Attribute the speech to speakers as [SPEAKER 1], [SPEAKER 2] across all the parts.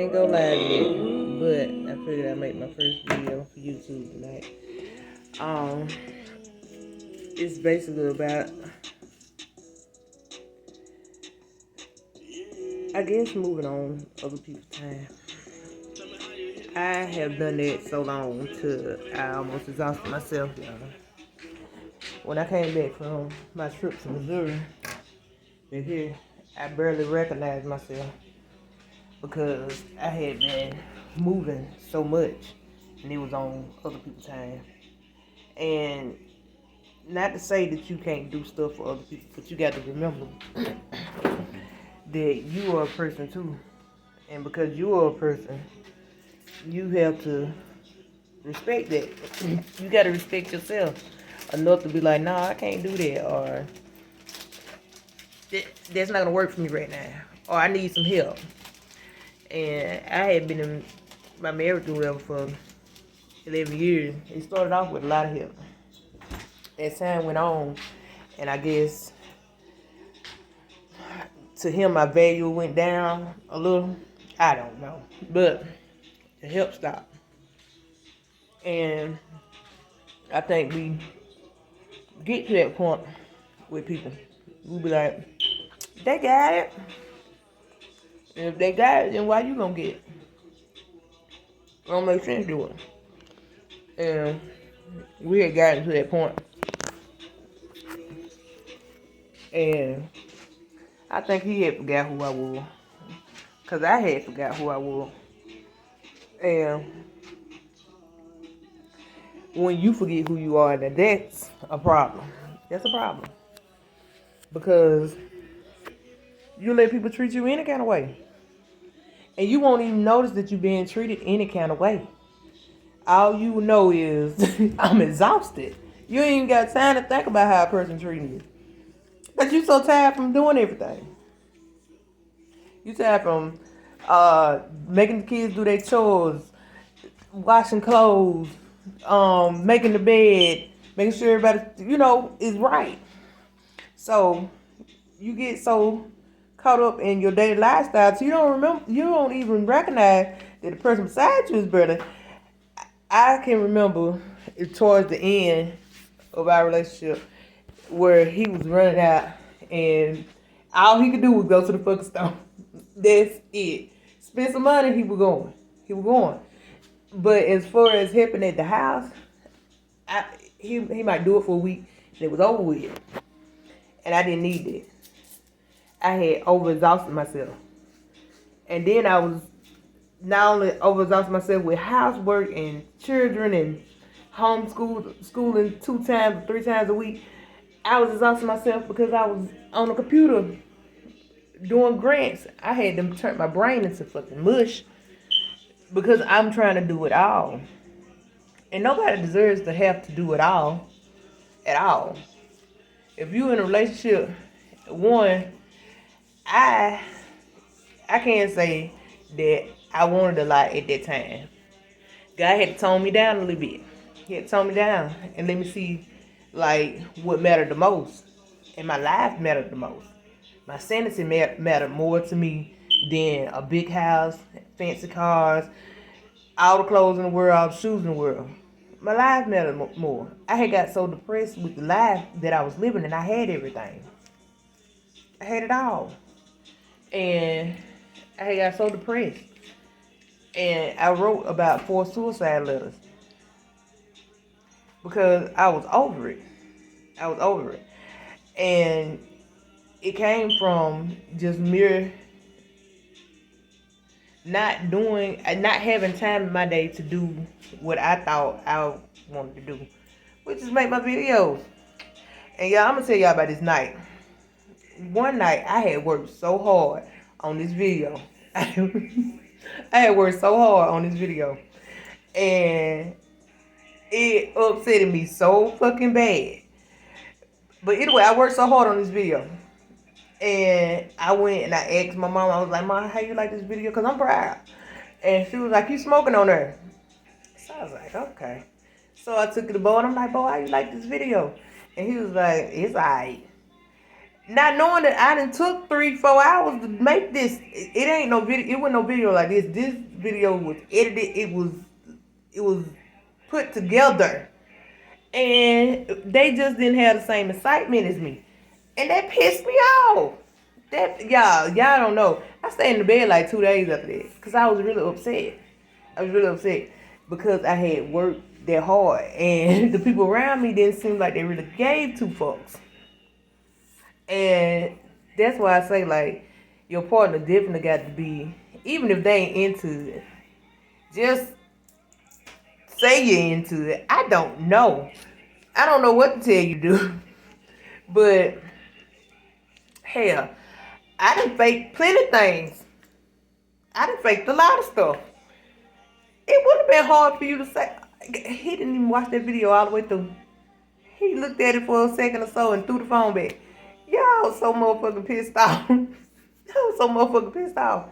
[SPEAKER 1] can't go live yet, but I figured I'd make my first video for YouTube tonight. Um, it's basically about, I guess, moving on other people's time. I have done that so long till I almost exhausted myself, y'all. When I came back from my trip to Missouri, back here, I barely recognized myself because I had been moving so much and it was on other people's time. And not to say that you can't do stuff for other people, but you got to remember that you are a person too. And because you are a person, you have to respect that. You got to respect yourself enough to be like, nah, I can't do that, or that's not gonna work for me right now, or I need some help. And I had been in my marriage or whatever for 11 years. It started off with a lot of help. As time went on, and I guess to him my value went down a little. I don't know, but the help stopped. And I think we get to that point with people. We be like, they got it. And if they got it, then why you gonna get it? It don't make sense to it. And we had gotten to that point. And I think he had forgot who I was. Because I had forgot who I was. And when you forget who you are, then that's a problem. That's a problem. Because you let people treat you any kind of way. And you won't even notice that you're being treated any kind of way. All you know is, I'm exhausted. You ain't even got time to think about how a person treating you. Because you so tired from doing everything. You tired from making the kids do their chores, washing clothes, making the bed, making sure everybody, is right. So you get so caught up in your daily lifestyle, so you don't even recognize that the person beside you is better. I can remember towards the end of our relationship where he was running out and all he could do was go to the fucking store. That's it. Spend some money, he was going. He was going. But as far as helping at the house, he might do it for a week and it was over with. And I didn't need that. I had overexhausted myself. And then I was not only overexhausted myself with housework and children and schooling 2 times, 3 times a week. I was exhausting myself because I was on the computer doing grants. I had to turn my brain into fucking mush because I'm trying to do it all. And nobody deserves to have to do it all at all. If you're in a relationship, one, I can't say that I wanted a lot at that time. God had to tone me down a little bit. He had to tone me down and let me see like what mattered the most. And my life mattered the most. My sanity mattered more to me than a big house, fancy cars, all the clothes in the world, all the shoes in the world. My life mattered more. I had got so depressed with the life that I was living, and I had everything. I had it all. And I had got so depressed. And I wrote about 4 suicide letters. Because I was over it. I was over it. And it came from just mere not having time in my day to do what I thought I wanted to do, which is make my videos. And y'all, I'm gonna tell y'all about this night. One night I had worked so hard on this video. I had worked so hard on this video, and it upset me so fucking bad. But anyway, I worked so hard on this video. And I went and I asked my mom, I was like, Mom, how you like this video? Because I'm proud. And she was like, you smoking on her. So I was like, okay. So I took it to Bo and I'm like, Bo, how you like this video? And he was like, it's alright. Not knowing that I done took 3-4 hours to make this. It ain't no video. It wasn't no video like this. This video was edited. It was put together, and they just didn't have the same excitement as me, and that pissed me off. That y'all don't know. I stayed in the bed like 2 days after that because I was really upset. I was really upset because I had worked that hard, and the people around me didn't seem like they really gave two fucks. And that's why I say, like, your partner definitely got to be, even if they ain't into it, just say you're into it. I don't know. I don't know what to tell you to do. But, hell, I done faked plenty of things. I done faked a lot of stuff. It would have been hard for you to say. He didn't even watch that video all the way through. He looked at it for a second or so and threw the phone back. Y'all was so motherfucking pissed off. I was so motherfucking pissed off.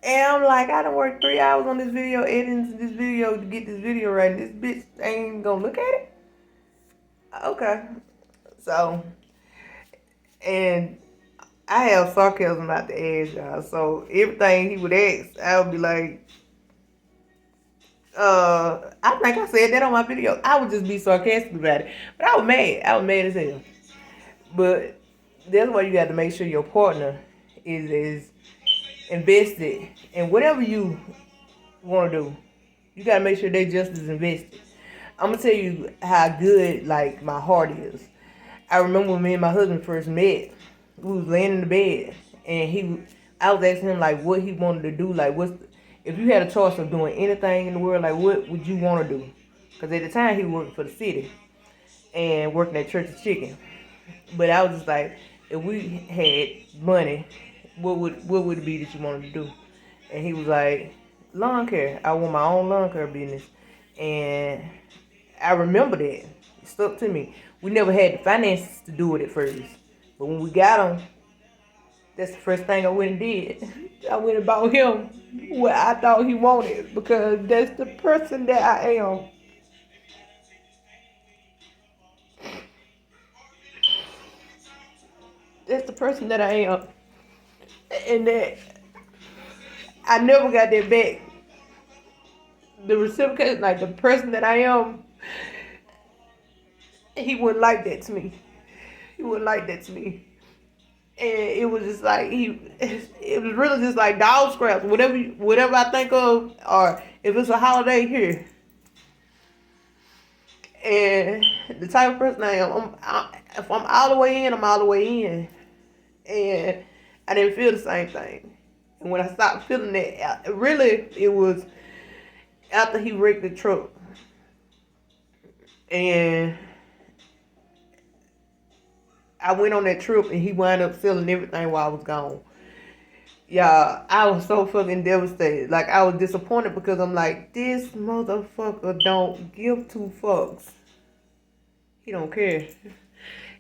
[SPEAKER 1] And I'm like, I done worked 3 hours on this video, editing this video to get this video right. And this bitch ain't gonna look at it? Okay. So, and I have sarcasm out the ass, y'all. So everything he would ask, I would be like, I think I said that on my video. I would just be sarcastic about it. But I was mad. I was mad as hell. But that's why you got to make sure your partner is invested in whatever you want to do. You got to make sure they just as invested. I'm going to tell you how good, like, my heart is. I remember when me and my husband first met, we was laying in the bed, and I was asking him, like, what he wanted to do. Like, if you had a choice of doing anything in the world, like, what would you want to do? Because at the time, he worked for the city and working at Church of Chicken. But I was just like, if we had money, what would it be that you wanted to do? And he was like, lawn care. I want my own lawn care business. And I remember that. It stuck to me. We never had the finances to do it at first. But when we got them, that's the first thing I went and did. I went and bought him what I thought he wanted because that's the person that I am. That's the person that I am. And that I never got that back. The reciprocation, like the person that I am, he wouldn't like that to me. He wouldn't like that to me. And it was just like it was really just like dog scraps. Whatever I think of, or if it's a holiday here. And the type of person I am, if I'm all the way in, I'm all the way in. And I didn't feel the same thing. And when I stopped feeling that, really, it was after he wrecked the truck. And I went on that trip and he wound up selling everything while I was gone. Yeah, I was so fucking devastated. Like, I was disappointed because I'm like, this motherfucker don't give two fucks. He don't care.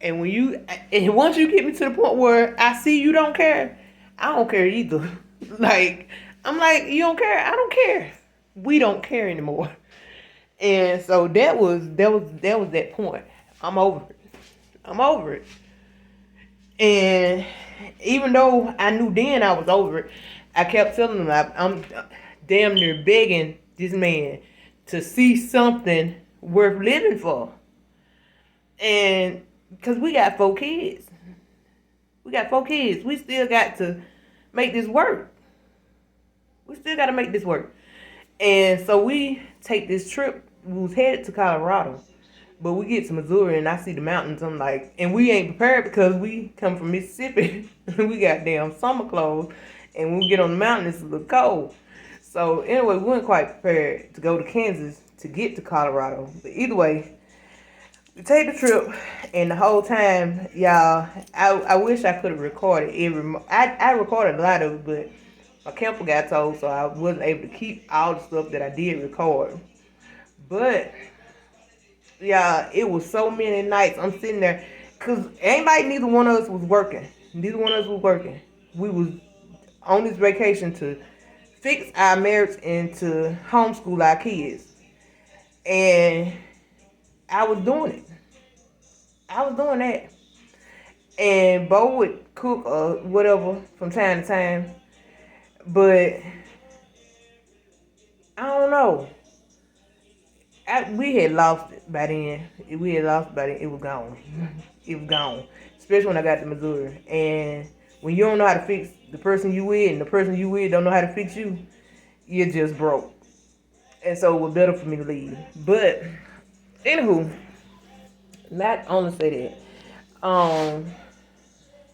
[SPEAKER 1] And once you get me to the point where I see you don't care, I don't care either. Like, I'm like, you don't care? I don't care. We don't care anymore. And so that was that point. I'm over it. I'm over it. And even though I knew then I was over it, I kept telling him I'm damn near begging this man to see something worth living for. And because we got 4 kids. We still got to make this work. We still got to make this work. And so we take this trip. We was headed to Colorado. But we get to Missouri and I see the mountains. I'm like, and we ain't prepared because we come from Mississippi. We got damn summer clothes. And when we get on the mountain, it's a little cold. So anyway, we weren't quite prepared to go to Kansas to get to Colorado. But either way, we take the trip. And the whole time, y'all, I wish I could have recorded I recorded a lot of it, but my camper got told, so I wasn't able to keep all the stuff that I did record. But yeah, it was so many nights I'm sitting there because neither one of us was working. We was on this vacation to fix our marriage and to homeschool our kids. And I was doing it. I was doing that. And Bo would cook or whatever from time to time. But I don't know. We had lost it by then. We had lost it by then. It was gone. It was gone. Especially when I got to Missouri. And when you don't know how to fix the person you with and the person you with don't know how to fix you, you're just broke. And so it was better for me to leave. But anywho, not only say that.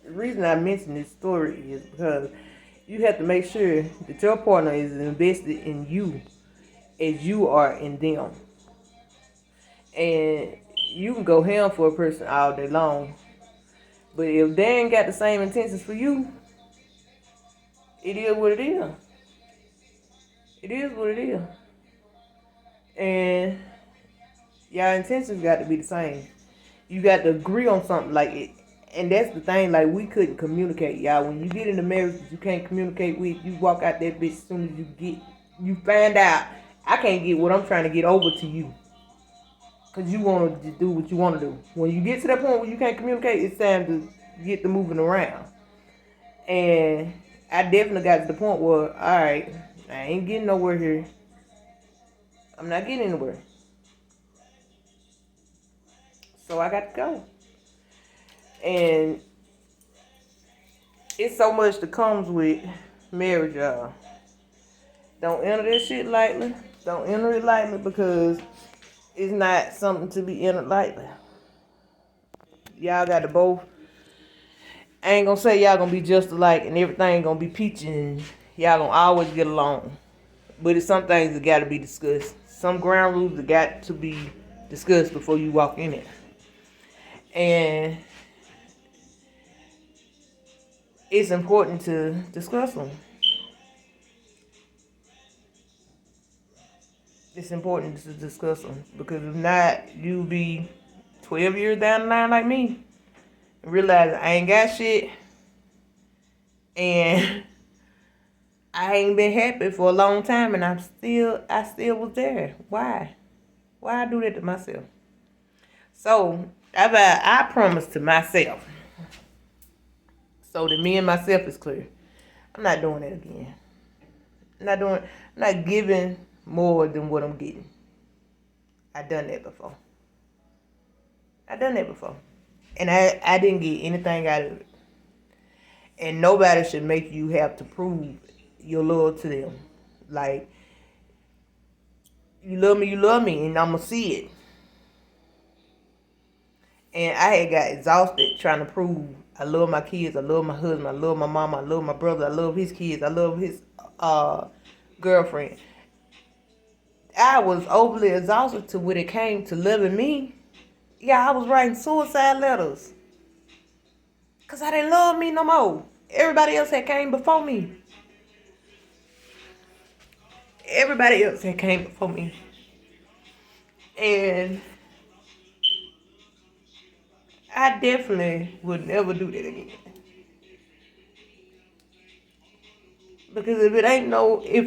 [SPEAKER 1] The reason I mention this story is because you have to make sure that your partner is invested in you as you are in them. And you can go ham for a person all day long, but if they ain't got the same intentions for you, it is what it is. It is what it is. And your intentions got to be the same. You got to agree on something like it. And that's the thing, like we couldn't communicate, y'all. When you get in a marriage that you can't communicate with, you walk out that bitch as soon as you find out, I can't get what I'm trying to get over to you. Because you want to do what you want to do. When you get to that point where you can't communicate, it's time to get the moving around. And I definitely got to the point where, alright, I ain't getting nowhere here. I'm not getting anywhere. So I got to go. And it's so much that comes with marriage, y'all. Don't enter this shit lightly. Don't enter it lightly because it's not something to be entered lightly. Y'all got to both. I ain't gonna say y'all gonna be just alike and everything gonna be peachy and y'all gonna always get along. But it's some things that gotta be discussed. Some ground rules that got to be discussed before you walk in it. And it's important to discuss them. It's important to discuss them because if not, you'll be 12 years down the line like me and realize I ain't got shit and I ain't been happy for a long time and I still was there. Why? Why I do that to myself? So I promised to myself so that me and myself is clear. I'm not doing that again. I'm not giving more than what I'm getting. I done that before. And I didn't get anything out of it. And nobody should make you have to prove your love to them. Like, you love me, and I'm going to see it. And I had got exhausted trying to prove I love my kids, I love my husband, I love my mama, I love my brother, I love his kids, I love his girlfriend. I was overly exhausted to when it came to loving me. Yeah, I was writing suicide letters. Because I didn't love me no more. Everybody else had came before me. And I definitely would never do that again. Because if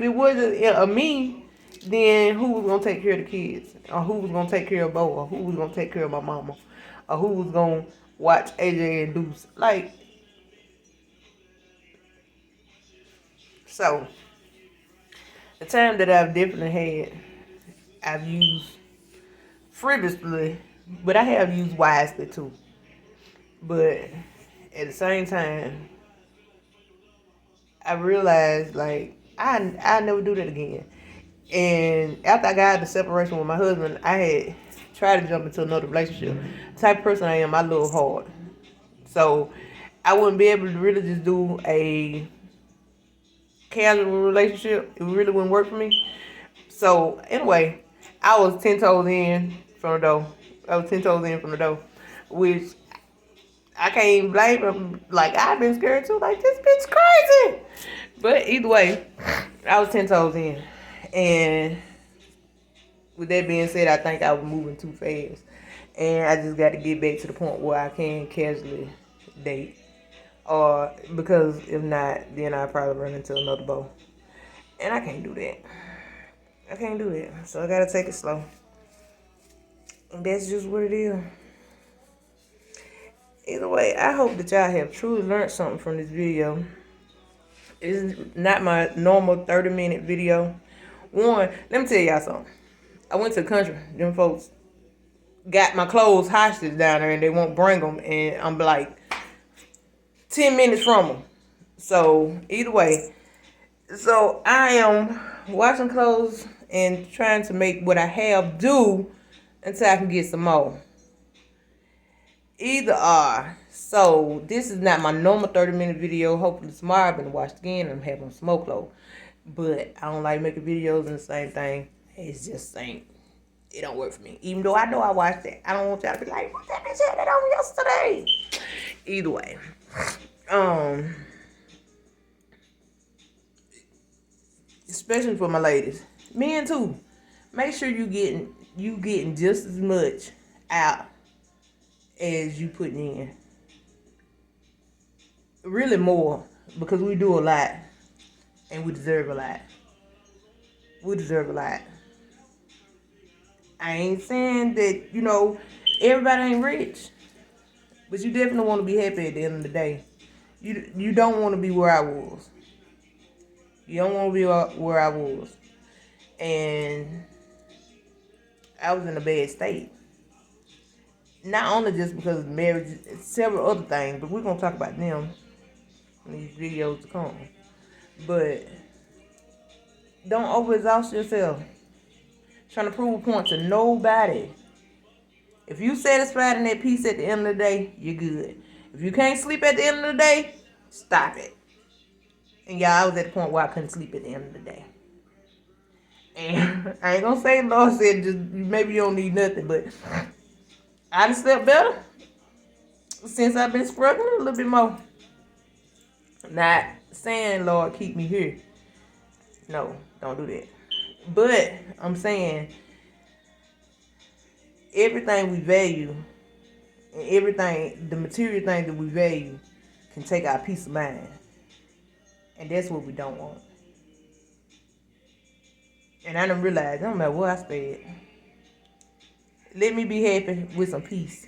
[SPEAKER 1] it wasn't a me, then who was going to take care of the kids? Or who was going to take care of Bo? Or who was going to take care of my mama? Or who was going to watch AJ and Deuce? Like, so, the time that I've definitely had, I've used frivolously, but I have used wisely too. But at the same time, I realized like I never do that again. And after I got the separation with my husband, I had tried to jump into another relationship. The type of person I am, I love hard. So I wouldn't be able to really just do a casual relationship. It really wouldn't work for me. So anyway, I was 10 toes in from the door. Which I can't even blame him. Like, I've been scared too. Like, this bitch crazy. But either way, I was 10 toes in. And with that being said, I think I was moving too fast. And I just got to get back to the point where I can casually date. Or because if not, then I probably run into another Bo. And I can't do that. So I got to take it slow. And that's just what it is. Either way, I hope that y'all have truly learned something from this video. It's not my normal 30-minute video. One, let me tell y'all something. I went to the country. Them folks got my clothes hostage down there and they won't bring them. And I'm like 10 minutes from them. So, either way. So, I am washing clothes and trying to make what I have do until I can get some more. Either or. So, this is not my normal 30-minute video. Hopefully tomorrow I'm going to watch again and I'm having smoke low. But I don't like making videos and the same thing. It's just ain't. It don't work for me. Even though I know I watched it. I don't want y'all to be like, what that bitch had that on yesterday? Either way. Especially for my ladies. Men too. Make sure you getting just as much out as you putting in. Really more. Because we do a lot. And we deserve a lot. We deserve a lot. I ain't saying that, everybody ain't rich. But you definitely want to be happy at the end of the day. You don't want to be where I was. You don't want to be where I was. And I was in a bad state. Not only just because of marriage, several other things, but we're going to talk about them in these videos to come. But don't overexhaust yourself. Trying to prove a point to nobody. If you satisfied in that peace at the end of the day, you're good. If you can't sleep at the end of the day, stop it. And y'all, I was at the point where I couldn't sleep at the end of the day. And I ain't gonna say the Lord said just maybe you don't need nothing, but I done slept better since I've been struggling a little bit more. Not saying, Lord, keep me here. No, don't do that. But I'm saying everything we value and everything, the material thing that we value can take our peace of mind. And that's what we don't want. And I done realized, no matter where I stay at, let me be happy with some peace.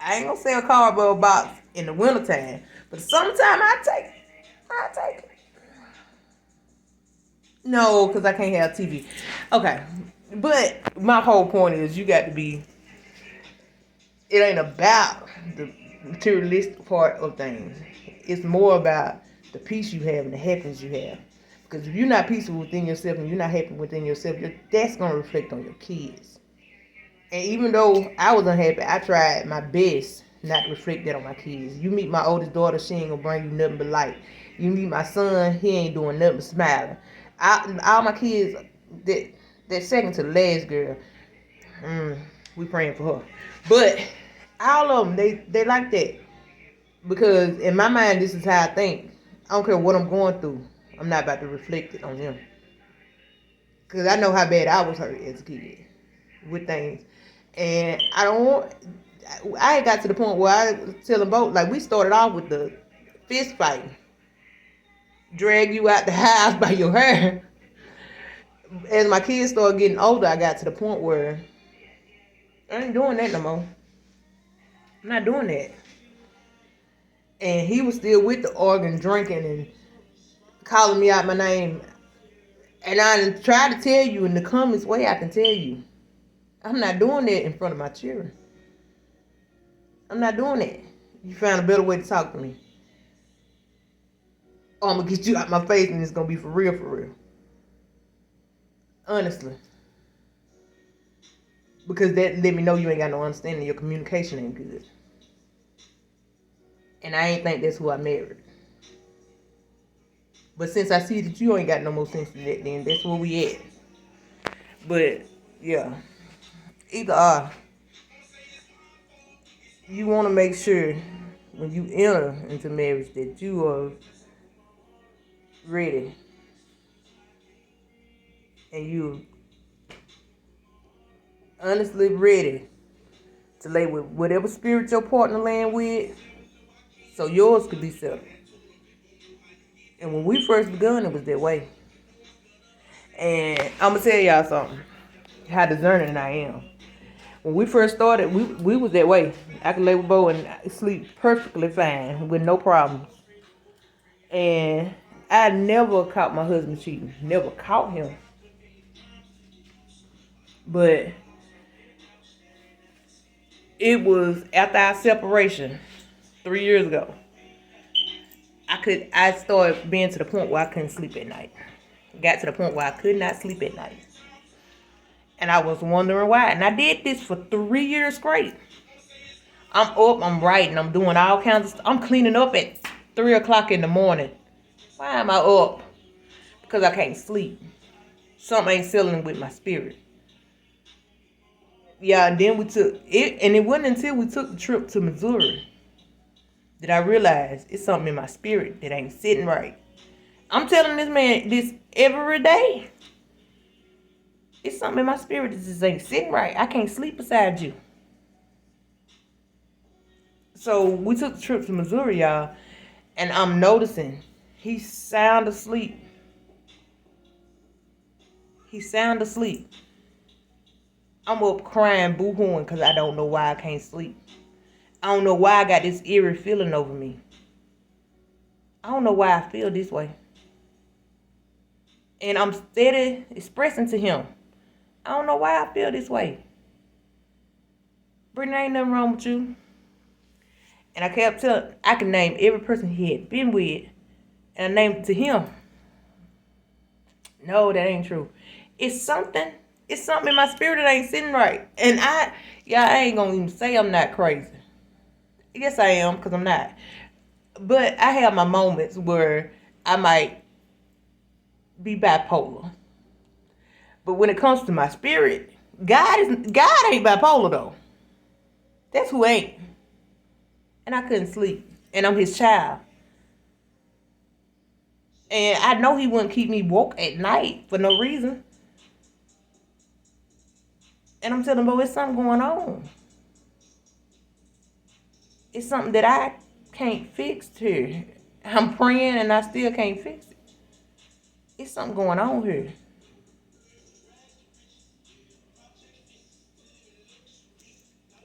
[SPEAKER 1] I ain't gonna say a cardboard box in the wintertime, but summertime I take it. No, because I can't have TV. Okay. But my whole point is you got to be, it ain't about the materialistic part of things. It's more about the peace you have and the happiness you have. Because if you're not peaceful within yourself and you're not happy within yourself, that's going to reflect on your kids. And even though I was unhappy, I tried my best not to reflect that on my kids. You meet my oldest daughter, she ain't going to bring you nothing but light. You meet my son, he ain't doing nothing but smiling. All my kids, that second to the last girl, we praying for her. But all of them, they like that. Because in my mind, this is how I think. I don't care what I'm going through. I'm not about to reflect it on them. Because I know how bad I was hurt as a kid with things. And I ain't got to the point where I was telling both, like we started off with the fist fighting. Drag you out the house by your hair. As my kids started getting older, I got to the point where I ain't doing that no more. I'm not doing that. And he was still with the organ drinking and calling me out my name. And I tried to tell you in the calmest way I can tell you. I'm not doing that in front of my children. I'm not doing that. You found a better way to talk to me. Or I'm going to get you out my face and it's going to be for real, for real. Honestly. Because that let me know you ain't got no understanding. Your communication ain't good. And I ain't think that's who I married. But since I see that you ain't got no more sense than that, then that's where we at. But, yeah. Either or. You want to make sure when you enter into marriage that you are ready. And you honestly ready to lay with whatever spirit your partner land with, so yours could be settled. And when we first begun, it was that way. And I'm gonna tell y'all something, how discerning I am. When we first started, we was that way. I could lay with Bo and sleep perfectly fine with no problems. And I never caught my husband cheating. Never caught him. But it was after our separation 3 years ago. I started being to the point where I couldn't sleep at night. Got to the point where I could not sleep at night. And I was wondering why. And I did this for 3 years straight. I'm up, I'm writing, I'm doing all kinds of stuff. I'm cleaning up at 3 o'clock in the morning. Why am I up? Because I can't sleep. Something ain't settling with my spirit. Yeah, and then we took it, and it wasn't until we took the trip to Missouri that I realized it's something in my spirit that ain't sitting right. I'm telling this man this every day. It's something in my spirit that just ain't sitting right. I can't sleep beside you. So we took the trip to Missouri, y'all, and I'm noticing he's sound asleep. He's sound asleep. I'm up crying, boo-hooing, because I don't know why I can't sleep. I don't know why I got this eerie feeling over me. I don't know why I feel this way. And I'm steady expressing to him, I don't know why I feel this way. Brittany, ain't nothing wrong with you. And I kept telling, I can name every person he had been with, and I named it to him. No, that ain't true. It's something in my spirit that ain't sitting right. And I ain't gonna even say I'm not crazy. Yes, I am, because I'm not. But I have my moments where I might be bipolar. But when it comes to my spirit, God ain't bipolar though. That's who ain't. And I couldn't sleep. And I'm his child. And I know he wouldn't keep me woke at night for no reason. And I'm telling him, it's something going on. It's something that I can't fix here. I'm praying and I still can't fix it. It's something going on here.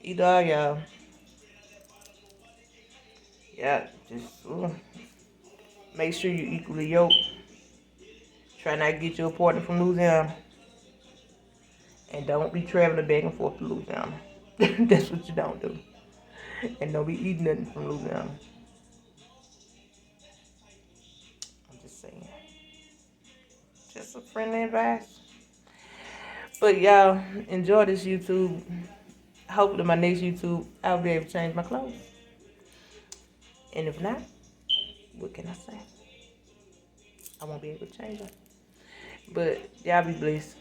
[SPEAKER 1] Either y'all. Yeah, just make sure you equally yoked. Try not to get your partner from Louisiana. And don't be traveling back and forth to Louisiana. That's what you don't do. And don't be eating nothing from Louisiana. I'm just saying. Just a friendly advice. But y'all, enjoy this YouTube. Hopefully my next YouTube, I'll be able to change my clothes. And if not, what can I say? I won't be able to change them. But y'all be blessed.